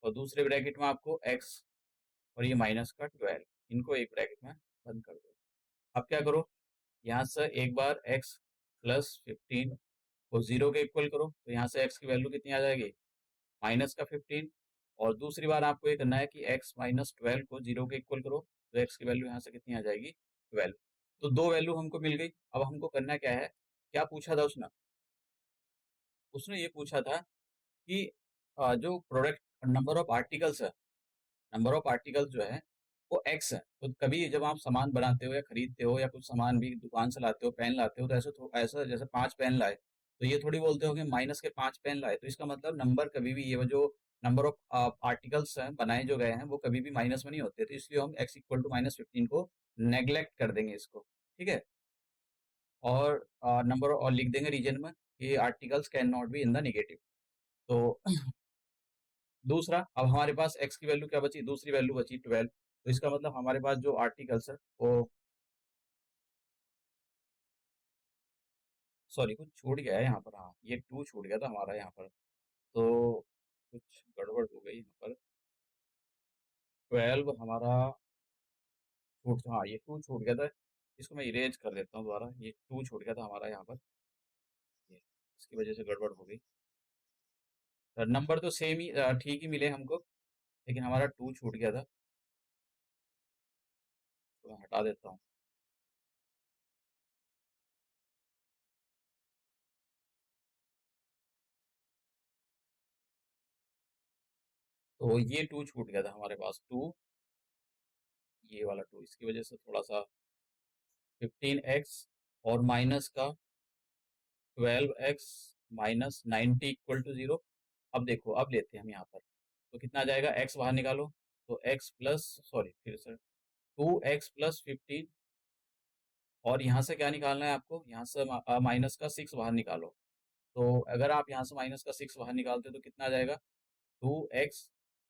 और दूसरे ब्रैकेट में आपको x और ये माइनस का 12, इनको एक ब्रैकेट में बंद कर दो। अब क्या करो, यहाँ से एक बार x प्लस 15 को 0 के इक्वल करो, तो यहाँ से x की वैल्यू कितनी आ जाएगी, माइनस का 15, और दूसरी बार आपको ये करना है कि x माइनस 12 को 0 के इक्वल करो, तो x की वैल्यू यहाँ से कितनी आ जाएगी, 12। तो दो वैल्यू हमको मिल गई। अब हमको करना क्या है, क्या पूछा था उसने, उसने ये पूछा था कि जो प्रोडक्ट नंबर ऑफ आर्टिकल्स है, नंबर ऑफ आर्टिकल्स जो है वो एक्स है। तो कभी जब आप सामान बनाते हो या खरीदते हो या कुछ सामान भी दुकान से लाते हो, पेन लाते हो, तो ऐसा जैसे 5 पेन लाए, तो ये थोड़ी बोलते हो कि माइनस के 5 पेन लाए, तो इसका मतलब नंबर कभी भी, ये वो जो नंबर ऑफ आर्टिकल्स हैं बनाए जो गए हैं वो कभी भी माइनस में नहीं होते, तो इसलिए हम एक्स इक्वल टू माइनस 15 को नेग्लेक्ट कर देंगे इसको। ठीक है, और नंबर और लिख देंगे रीजन में कि articles can not be in the negative. तो दूसरा, अब हमारे पास x की वैल्यू क्या बची, दूसरी वैल्यू बची 12, तो इसका मतलब हमारे पास जो आर्टिकल्स है वो, सॉरी कुछ छूट गया है यहाँ पर, हाँ ये 2 छूट गया था हमारा यहाँ पर, तो कुछ गड़बड़ हो गई यहाँ पर। 12 हमारा छूट, हाँ ये 2 छूट गया था, इसको मैं इरेज कर देता हूँ दोबारा, ये 2 छूट गया था हमारा यहाँ पर, ये इसकी वजह से गड़बड़ हो गई। नंबर तो सेम ही ठीक ही मिले हमको, लेकिन हमारा 2 छूट गया था, तो मैं हटा देता हूँ। तो ये 2 छूट गया था हमारे पास, 2, ये वाला 2, इसकी वजह से थोड़ा सा 15x और माइनस का 12x माइनस 90 इक्वल टू 0। अब देखो, अब लेते हैं हम यहाँ पर, तो कितना आ जाएगा, x बाहर निकालो, तो x प्लस, सॉरी फिर से 2x प्लस 15, और यहाँ से क्या निकालना है आपको, यहाँ से माइनस का 6 बाहर निकालो, तो अगर आप यहाँ से माइनस का 6 बाहर निकालते हो तो कितना आ जाएगा, 2x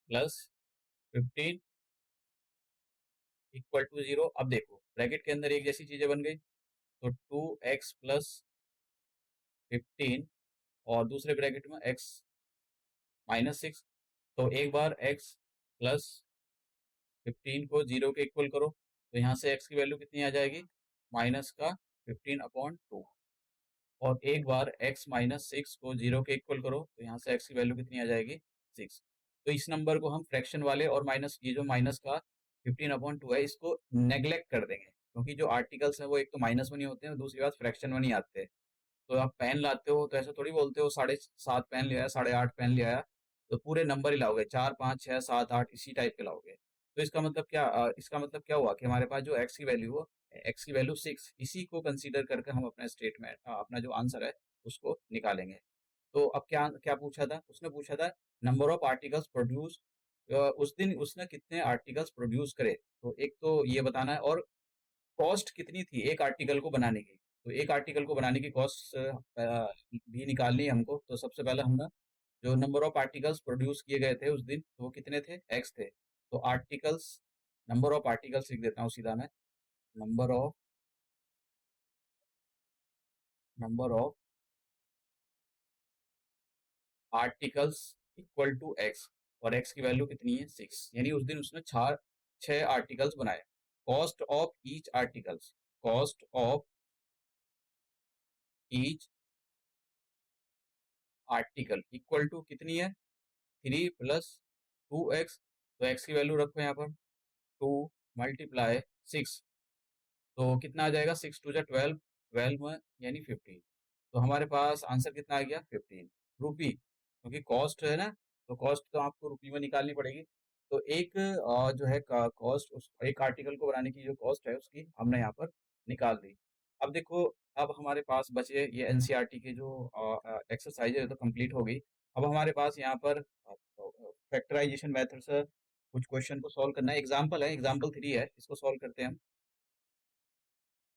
प्लस 15 इक्वल टू 0। अब देखो ब्रैकेट के अंदर एक जैसी चीज़ें बन गई, तो 2x प्लस 15 और दूसरे ब्रैकेट में x माइनस 6, तो एक बार x प्लस 15 को 0 के इक्वल करो, तो यहाँ से x की वैल्यू कितनी आ जाएगी, माइनस का 15/2, और एक बार x माइनस 6 को 0 के इक्वल करो, तो यहाँ से x की वैल्यू कितनी आ जाएगी, 6। तो इस नंबर को हम फ्रैक्शन वाले और माइनस, ये जो माइनस का 15/2 है, इसको नेग्लेक्ट कर देंगे, क्योंकि जो आर्टिकल्स हैं वो एक तो माइनस में नहीं होते हैं, दूसरी बात फ्रैक्शन में नहीं आते। तो आप पेन लाते हो तो ऐसा थोड़ी बोलते हो 7.5 पेन ले आया, 8.5 पेन ले आया, तो पूरे नंबर ही लाओगे, 4 5 6 7 8 इसी टाइप के लाओगे। तो इसका मतलब क्या, इसका मतलब क्या हुआ कि हमारे पास जो एक्स की वैल्यू हो, एक्स की वैल्यू 6, इसी को कंसीडर करके हम अपना स्टेटमेंट, अपना जो आंसर है उसको निकालेंगे। तो अब क्या क्या पूछा था, उसने पूछा था नंबर ऑफ आर्टिकल्स प्रोड्यूस, उस दिन उसने कितने आर्टिकल्स प्रोड्यूस करे, तो एक तो ये बताना है, और कॉस्ट कितनी थी एक आर्टिकल को बनाने की, तो एक आर्टिकल को बनाने की कॉस्ट भी निकालनी है हमको। तो सबसे पहले हमने जो नंबर ऑफ आर्टिकल्स प्रोड्यूस किए गए थे उस दिन, तो वो कितने थे, एक्स थे, तो आर्टिकल्स, नंबर ऑफ आर्टिकल्स लिख देता हूँ सीधा मैं, number of number of articles equal to x, और एक्स की वैल्यू कितनी है, 6, यानी उस दिन उसने 6 आर्टिकल्स बनाए। Cost of each articles, cost of each article equal to कितनी है, 3 + 2x, तो x की वैल्यू रखो यहाँ पर, 2 × 6, तो कितना आ जाएगा, 6 × 2 = 12, 12 में यानी 15, तो हमारे पास आंसर कितना आ गया, 15 रुपी, क्योंकि कॉस्ट है ना, तो कॉस्ट तो आपको रुपी में निकालनी पड़ेगी। तो एक जो है कॉस्ट उस एक आर्टिकल को बनाने की जो कॉस्ट है उसकी हमने यहाँ पर निकाल दी। अब देखो, अब हमारे पास बचे ये एनसीईआरटी के जो एक्सरसाइज है तो कंप्लीट हो गई। अब हमारे पास यहाँ पर फैक्टराइजेशन मेथड से कुछ क्वेश्चन को सॉल्व करना है। एग्जाम्पल है, एग्जाम्पल 3 है, इसको सॉल्व करते हैं हम।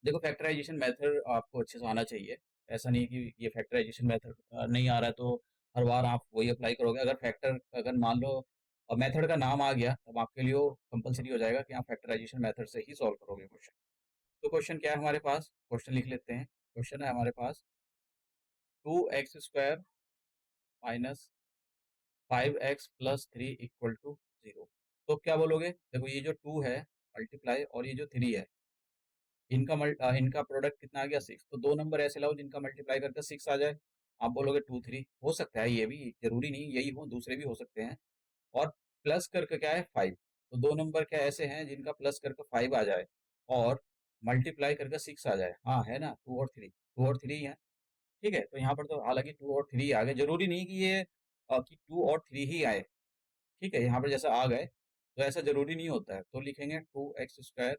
देखो, फैक्टराइजेशन मेथड आपको अच्छे से आना चाहिए। ऐसा नहीं है कि ये फैक्टराइजेशन मेथड नहीं आ रहा है तो हर बार आप वही अप्लाई करोगे। अगर मान लो मेथड का नाम आ गया तब आपके लिए वो कंपलसरी हो जाएगा कि आप फैक्टराइजेशन मेथड से ही सॉल्व करोगे क्वेश्चन। तो क्वेश्चन क्या है हमारे पास, क्वेश्चन लिख लेते हैं। क्वेश्चन है हमारे पास 2x² minus 5x+3 equal to 0। तो क्या बोलोगे? देखो, ये जो 2 है मल्टीप्लाई और ये जो 3 है, इनका प्रोडक्ट कितना आ गया 6। तो दो नंबर ऐसे लाओ जिनका मल्टीप्लाई करके 6 आ जाए। आप बोलोगे 2 3, हो सकता है, ये भी जरूरी नहीं यही हो, दूसरे भी हो सकते हैं। और प्लस करके क्या है 5। तो दो नंबर क्या ऐसे हैं जिनका प्लस करके 5 आ जाए और मल्टीप्लाई करके 6 आ जाए। हाँ, है ना, 2 और 3, 2 और 3 है। ठीक है, तो यहाँ पर तो हालांकि 2 और 3 आ गए, जरूरी नहीं कि ये कि 2 और 3 ही आए। ठीक है, यहाँ पर जैसा आ गए तो ऐसा जरूरी नहीं होता है। तो लिखेंगे 2x²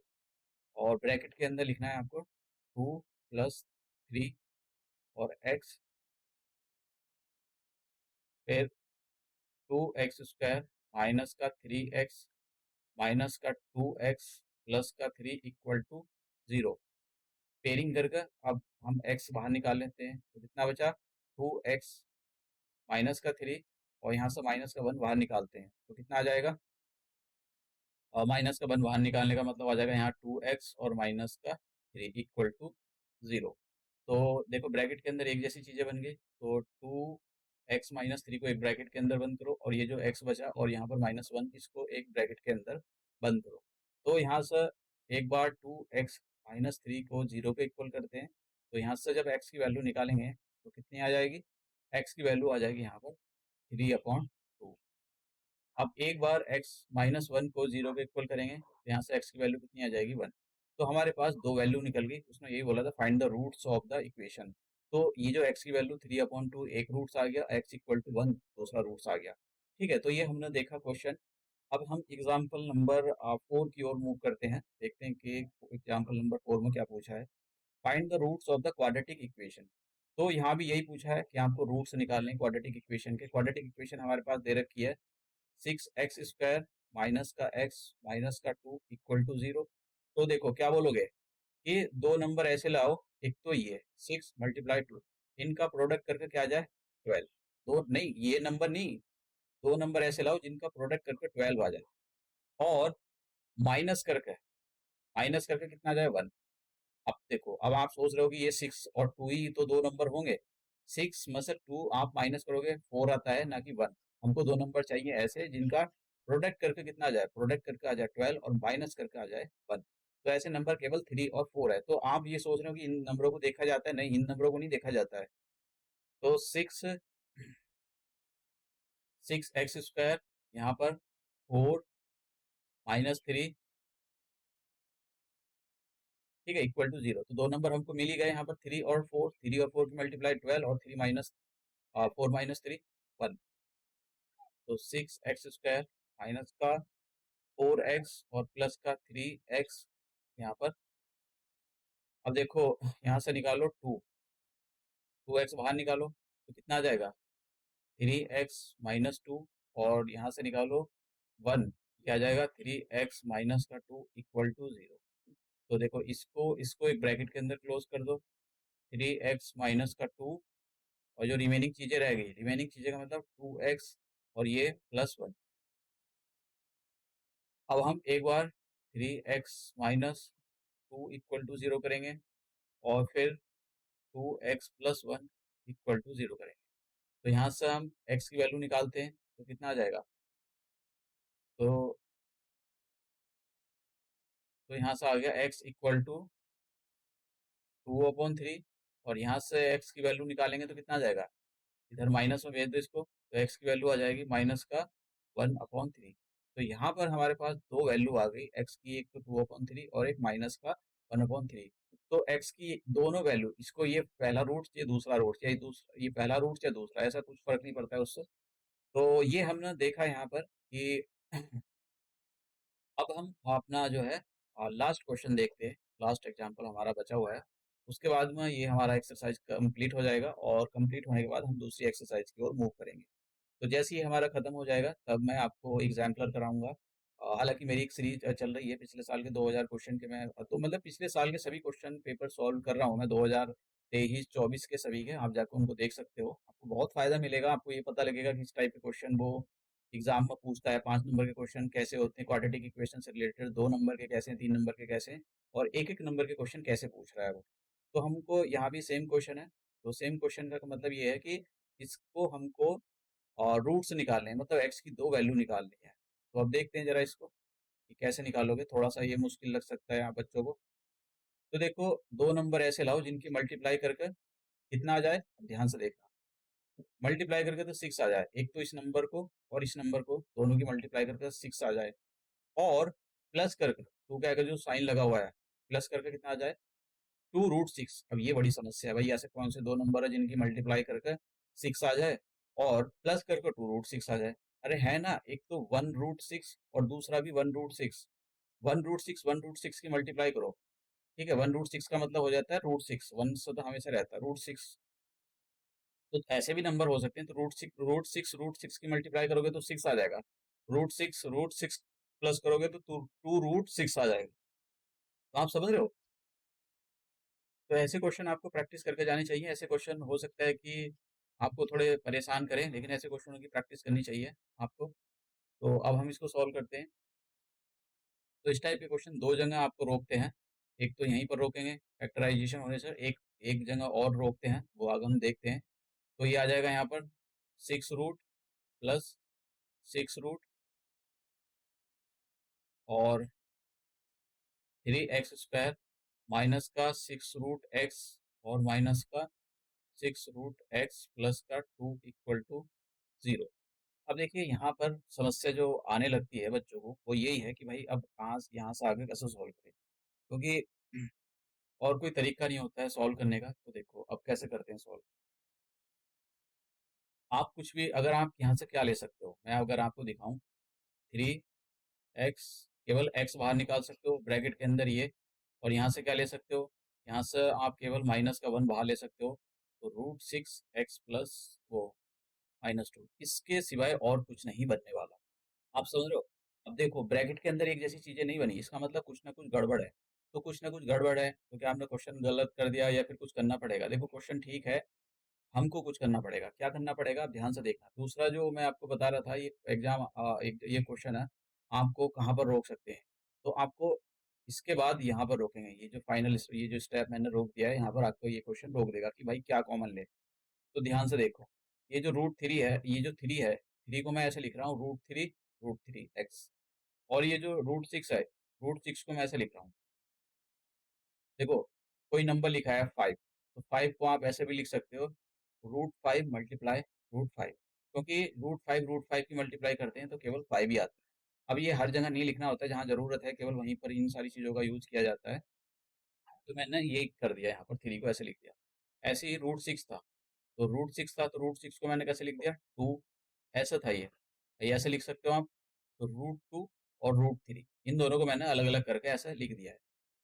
और ब्रैकेट के अंदर लिखना है आपको 2+3 और x, फिर 2x² माइनस का 3x माइनस का 2x प्लस का 3 इक्वल टू 0। पेयरिंग करके अब हम x बाहर निकाल लेते हैं तो कितना बचा 2x माइनस का 3, और यहाँ से माइनस का 1 बाहर निकालते हैं तो कितना आ जाएगा। और माइनस का 1 बाहर निकालने का मतलब आ जाएगा यहाँ 2x और माइनस का 3 इक्वल टू 0। तो देखो, ब्रैकेट के अंदर एक जैसी चीजें बन गई। तो 2x-3 को एक ब्रैकेट के अंदर बंद करो, और ये जो x बचा और यहाँ पर -1 इसको एक ब्रैकेट के अंदर बंद करो। तो यहाँ से एक बार 2x-3 को 0 पे इक्वल करते हैं। तो यहाँ से जब x की वैल्यू निकालेंगे तो कितनी आ जाएगी, x की वैल्यू आ जाएगी यहाँ पर 3/2। अब एक बार x-1 को 0 पे इक्वल करेंगे तो यहाँ से x की वैल्यू कितनी आ जाएगी 1। तो हमारे पास दो वैल्यू निकल गई। उसने यही बोला था find the roots of the equation. तो ये जो x की वैल्यू 3/2 एक रूट्स आ गया, x इक्वल टू 1 दूसरा रूट्स आ गया। ठीक है, तो ये हमने देखा क्वेश्चन। अब हम एग्जाम्पल नंबर 4 की ओर मूव करते हैं, देखते हैं कि एग्जाम्पल नंबर 4 में क्या पूछा है। Find the roots of the quadratic equation. तो यहाँ भी यही पूछा है कि आपको रूट्स निकालने क्वाड्रेटिक इक्वेशन के। क्वाड्रेटिक इक्वेशन हमारे पास दे रखी है 6x² माइनस का x माइनस का 2 इक्वल टू 0। तो देखो क्या बोलोगे कि दो नंबर ऐसे लाओ, एक तो ये 6 × 2, इनका प्रोडक्ट करके क्या आ जाए 12। दो नहीं, ये नंबर नहीं, दो नंबर ऐसे लाओ जिनका प्रोडक्ट करके 12 आ जाए, और माइनस करके कितना आ जाए 1। अब देखो, अब आप सोच रहे हो कि ये 6 और 2 ही तो दो नंबर होंगे। 6 में से 2 आप माइनस करोगे 4 आता है, ना कि 1। हमको दो नंबर चाहिए ऐसे जिनका प्रोडक्ट करके कितना आ जाए, प्रोडक्ट करके आ जाए 12 और माइनस करके आ जाए 1। तो ऐसे नंबर केवल 3 और 4 है। तो आप ये सोच रहे हो कि इन नंबरों को देखा जाता है, नहीं, इन नंबरों को नहीं देखा जाता है। तो 6x², यहाँ पर 4-3, ठीक है, इक्वल टू 0। तो दो नंबर हमको मिल ही गए यहाँ पर 3 और 4, 3 और 4 की मल्टीप्लाई 12 और 3 माइनस 4-3 1। तो 6x² माइनस का 4x और प्लस का 3x यहाँ पर। अब देखो, यहाँ से निकालो 2x बाहर निकालो तो कितना आ जाएगा 3x-2, और यहाँ से निकालो 1, क्या आ जाएगा 3x-2 इक्वल टू 0। तो देखो, इसको इसको एक ब्रैकेट के अंदर क्लोज कर दो, 3x-2, और जो रिमेनिंग चीजें रह गई, रिमेनिंग चीजें का मतलब 2x और ये +1। अब हम एक बार 3x-2 इक्वल टू 0 करेंगे, और फिर 2x+1 इक्वल टू 0 करेंगे। तो यहाँ से हम x की वैल्यू निकालते हैं तो कितना आ जाएगा। तो यहाँ से आ गया x इक्वल टू 2/3, और यहाँ से x की वैल्यू निकालेंगे तो कितना आ जाएगा, इधर माइनस में भेज दो इसको, तो x की वैल्यू आ जाएगी माइनस का 1/3। तो यहाँ पर हमारे पास दो वैल्यू आ गई x की, एक तो 2/3 और एक माइनस का 1/3। तो x की दोनों वैल्यू, इसको ये पहला रूट ये दूसरा रूट, या ये पहला रूट या दूसरा, ऐसा कुछ फर्क नहीं पड़ता है उससे। तो ये हमने देखा यहाँ पर कि अब हम अपना जो है लास्ट क्वेश्चन देखते हैं, लास्ट एग्जांपल हमारा बचा हुआ है। उसके बाद में ये हमारा एक्सरसाइज कंप्लीट हो जाएगा और कंप्लीट होने के बाद हम दूसरी एक्सरसाइज की ओर मूव करेंगे। तो जैसे ही हमारा खत्म हो जाएगा तब मैं आपको एग्जाम्पलर कराऊंगा। हालांकि मेरी एक सीरीज चल रही है पिछले साल के 2000 क्वेश्चन के, मैं तो मतलब पिछले साल के सभी क्वेश्चन पेपर सॉल्व कर रहा हूँ मैं, 2023-24 के सभी के। आप जाकर उनको देख सकते हो, आपको बहुत फायदा मिलेगा। आपको ये पता लगेगा कि किस टाइप के क्वेश्चन वो एग्जाम में पूछता है। 5 नंबर के क्वेश्चन कैसे होते हैं क्वाड्रेटिक इक्वेशन से रिलेटेड, 2 नंबर के कैसे हैं, 3 नंबर के कैसे हैं, और एक एक नंबर के क्वेश्चन कैसे पूछ रहा है वो। तो हमको यहाँ भी सेम क्वेश्चन है। तो सेम क्वेश्चन का मतलब ये है कि इसको हमको और रूट्स निकालने हैं, मतलब एक्स की दो वैल्यू निकालनी है। तो अब देखते हैं जरा इसको कि कैसे निकालोगे। थोड़ा सा ये मुश्किल लग सकता है आप बच्चों को। तो देखो, दो नंबर ऐसे लाओ जिनकी मल्टीप्लाई करके कितना आ जाए, ध्यान से देखना। मल्टीप्लाई करके तो 6 आ जाए, एक तो इस नंबर को और इस नंबर को दोनों की मल्टीप्लाई करके 6 आ जाए, और प्लस करके तो क्या, जो साइन लगा हुआ है प्लस करके कितना आ जाए, 2√6। अब ये बड़ी समस्या है भाई, ऐसे कौन से दो नंबर है जिनकी मल्टीप्लाई करके 6 आ जाए और प्लस करके 2√6 आ जाए। अरे है ना, एक तो 1√6 और दूसरा भी 1√6। 1√6 की मल्टीप्लाई करो, ठीक है। 1√6 का मतलब हो जाता है √6, वन से तो हमेशा रहता है √6। तो ऐसे भी नंबर हो सकते हैं। तो रूट सिक्स की मल्टीप्लाई करोगे तो 6 आ जाएगा। रूट सिक्स प्लस करोगे तो 2√6 आ जाएगा। तो आप समझ रहे हो। तो ऐसे क्वेश्चन आपको प्रैक्टिस करके जानी चाहिए। ऐसे क्वेश्चन हो सकता है कि आपको थोड़े परेशान करें, लेकिन ऐसे क्वेश्चनों की प्रैक्टिस करनी चाहिए आपको। तो अब हम इसको सॉल्व करते हैं। तो इस टाइप के क्वेश्चन दो जगह आपको रोकते हैं। एक तो यहीं पर रोकेंगे फैक्टराइजेशन होने से, एक एक जगह और रोकते हैं, वो आगे हम देखते हैं। तो ये आ जाएगा यहाँ पर 6 रूट प्लस 6 रूट और 3x² माइनस का 6√x और माइनस का 6√x प्लस का 2 = 0। अब देखिए यहाँ पर समस्या जो आने लगती है बच्चों को वो यही है कि भाई अब कहाँ से यहाँ से आगे कैसे सॉल्व करें, क्योंकि और कोई तरीका नहीं होता है सॉल्व करने का। तो देखो अब कैसे करते हैं सॉल्व। आप कुछ भी, अगर आप यहाँ से क्या ले सकते हो, मैं अगर आपको दिखाऊं, 3x, केवल x बाहर निकाल सकते हो ब्रैकेट के अंदर ये। और यहाँ से क्या ले सकते हो, यहाँ से आप केवल -1 बाहर ले सकते हो। तो √6x प्लस वो -2, इसके सिवाय और कुछ नहीं बनने वाला। आप समझ रहे हो। अब देखो ब्रैकेट के अंदर एक जैसी चीजें नहीं बनी, इसका मतलब कुछ ना कुछ गड़बड़ है। तो कुछ ना कुछ गड़बड़ है तो क्या आपने क्वेश्चन गलत कर दिया या फिर कुछ करना पड़ेगा। देखो क्वेश्चन ठीक है, हमको कुछ करना पड़ेगा। क्या करना पड़ेगा, आप ध्यान से देखना। दूसरा जो मैं आपको बता रहा था, ये एग्जाम एक ये क्वेश्चन है, आपको कहाँ पर रोक सकते हैं। तो आपको इसके बाद यहाँ पर रोकेंगे, ये जो फाइनल ये जो स्टेप मैंने रोक दिया है, यहाँ पर आपको ये क्वेश्चन रोक देगा कि भाई क्या कॉमन ले। तो ध्यान से देखो, ये जो √3 है, ये जो 3 है, 3 को मैं ऐसे लिख रहा हूँ √3 और ये जो √6 है, √6 को मैं ऐसे लिख रहा हूँ। देखो कोई नंबर लिखा है 5, तो 5 को आप ऐसे भी लिख सकते हो, √5 मल्टीप्लाई √5, क्योंकि √5 की मल्टीप्लाई करते हैं तो केवल 5 ही आता है। अब ये हर जगह नहीं लिखना होता है, जहाँ ज़रूरत है केवल वहीं पर इन सारी चीज़ों का यूज़ किया जाता है। तो मैंने ये कर दिया, यहाँ पर 3 को ऐसे लिख दिया। ऐसे ही √6 था, तो √6 को मैंने कैसे लिख दिया, 2। ऐसा था ये ऐसे लिख सकते हो आप। तो √2 और √3 इन दोनों को मैंने अलग अलग करके ऐसे लिख दिया है।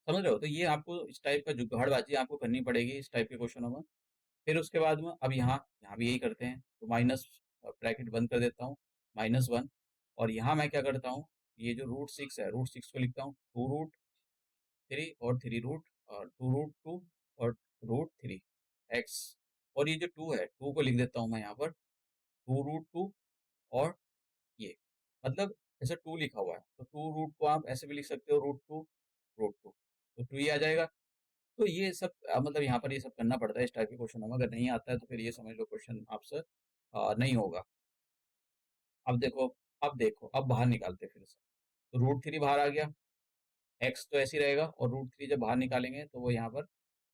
समझ रहे हो। तो ये आपको इस टाइप का जुगाड़बाजी आपको करनी पड़ेगी इस टाइप के क्वेश्चनों में। फिर उसके बाद में अब यहाँ यहाँ भी यही करते हैं। तो माइनस ब्रैकेट बंद कर देता हूँ, -1। और यहाँ मैं क्या करता हूँ, ये जो √6 है, √6 को लिखता हूँ 2√3 और 3 रूट और 2√2 और √3 x। और ये जो 2 है, 2 को लिख देता हूँ मैं यहाँ पर 2√2 और ये, मतलब ऐसे 2 लिखा हुआ है तो 2 रूट को आप ऐसे भी लिख सकते हो, √2 तो 2 ही आ जाएगा। तो ये सब मतलब यहाँ पर ये सब करना पड़ता है इस टाइप के क्वेश्चनों में। अगर नहीं आता है तो फिर ये समझ लो क्वेश्चन आपसे नहीं होगा। अब देखो अब बाहर निकालते हैं फिर से। तो √3 बाहर आ गया, एक्स तो ऐसे ही रहेगा, और √3 जब बाहर निकालेंगे तो वो यहाँ पर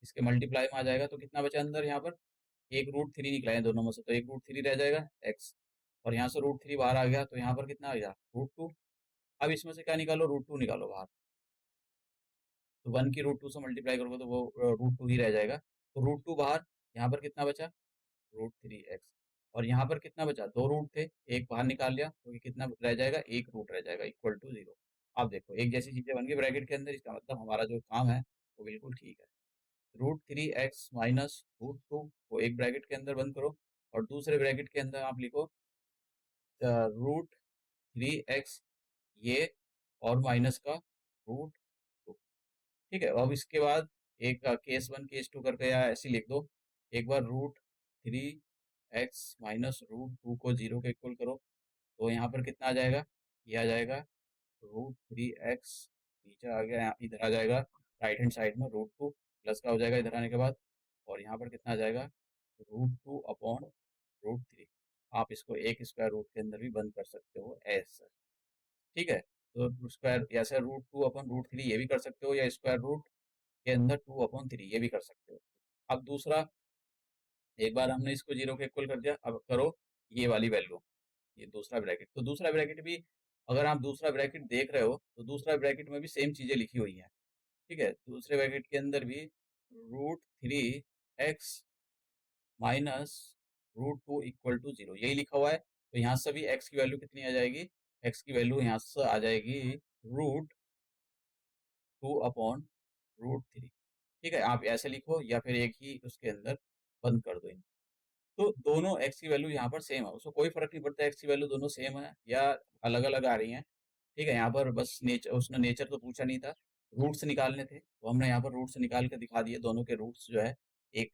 इसके मल्टीप्लाई में आ जाएगा। तो कितना बचा अंदर, यहाँ पर एक √3 निकला है दोनों में से, तो एक √3 रह जाएगा एक्स। और यहाँ से √3 बाहर आ गया तो यहाँ पर कितना आ गया, √2। अब इसमें से क्या निकालो, √2 निकालो बाहर। तो 1 की √2 से मल्टीप्लाई करोगे तो वो √2 ही रह जाएगा। तो √2 बाहर, यहाँ पर कितना बचा, √3 x। और यहाँ पर कितना बचा, 2 रूट थे, एक बाहर निकाल लिया तो ये कितना रह जाएगा, एक रूट रह जाएगा, =0। अब देखो एक जैसी चीज़ें बन गई ब्रैकेट के अंदर, इसका मतलब हमारा जो काम है वो बिल्कुल ठीक है। √3x माइनस √2 को एक ब्रैकेट के अंदर बंद करो और दूसरे ब्रैकेट के अंदर आप लिखो √3x ये और माइनस का √2। ठीक है, अब इसके बाद एक केस 1 केस 2 करके या ऐसे ही लिख दो। एक बार √3x माइनस √2 को 0 के इक्वल करो, तो यहाँ पर कितना आ जाएगा? ये आ जाएगा √3x, नीचे आ गया, यहाँ इधर आ जाएगा राइट हैंड साइड में √2 प्लस का हो जाएगा इधर आने के बाद, और यहाँ पर कितना आ जाएगा? √2 अपॉन √3। आप इसको एक स्क्वायर रूट के अंदर भी बंद कर सकते हो ऐसा। ठीक है, तो स्क्वायर ऐसे √2 अपॉन √3 ये भी कर सकते हो, या स्क्वायर रूट के अंदर 2/3 ये भी कर सकते हो। अब दूसरा, एक बार हमने इसको 0 के इक्वल कर दिया, अब करो ये वाली वैल्यू, ये दूसरा ब्रैकेट। तो दूसरा ब्रैकेट भी, अगर आप दूसरा ब्रैकेट देख रहे हो तो दूसरा ब्रैकेट में भी सेम चीजें लिखी हुई हैं। ठीक है, दूसरे ब्रैकेट के अंदर भी √3x माइनस √2 इक्वल टू 0 यही लिखा हुआ है। तो यहाँ से भी x की वैल्यू कितनी आ जाएगी? x की वैल्यू यहाँ से आ जाएगी √2/√3। ठीक है, आप ऐसे लिखो या फिर एक ही उसके अंदर बंद कर दो। तो दोनों एक्स की वैल्यू यहाँ पर सेम है, उसको कोई फर्क नहीं पड़ता एक्स की वैल्यू दोनों सेम है या अलग अलग आ रही हैं। ठीक है, यहाँ पर बस नेचर, उसने नेचर तो पूछा नहीं था, रूट्स निकालने थे, तो हमने यहाँ पर रूट्स निकाल के दिखा दिए। दोनों के रूट्स जो है एक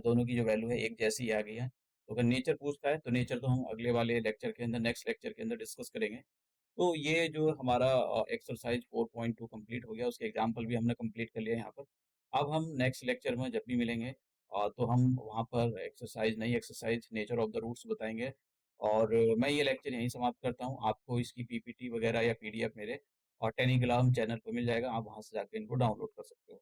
दोनों की जो वैल्यू है एक जैसी ही आ गई है। तो अगर नेचर पूछता है तो नेचर तो हम अगले वाले लेक्चर के अंदर, नेक्स्ट लेक्चर के अंदर डिस्कस करेंगे। तो ये जो हमारा एक्सरसाइज 4.2 कंप्लीट हो गया, उसके एग्जाम्पल भी हमने कंप्लीट कर लिया यहाँ पर। अब हम नेक्स्ट लेक्चर में जब भी मिलेंगे तो हम वहाँ पर एक्सरसाइज, नई exercise nature of the roots बताएंगे। और मैं ये लेक्चर यहीं समाप्त करता हूँ। आपको इसकी पीपीटी वगैरह या पीडीएफ मेरे और टेलीग्राम चैनल पर मिल जाएगा, आप वहाँ से जाकर इनको डाउनलोड कर सकते हो।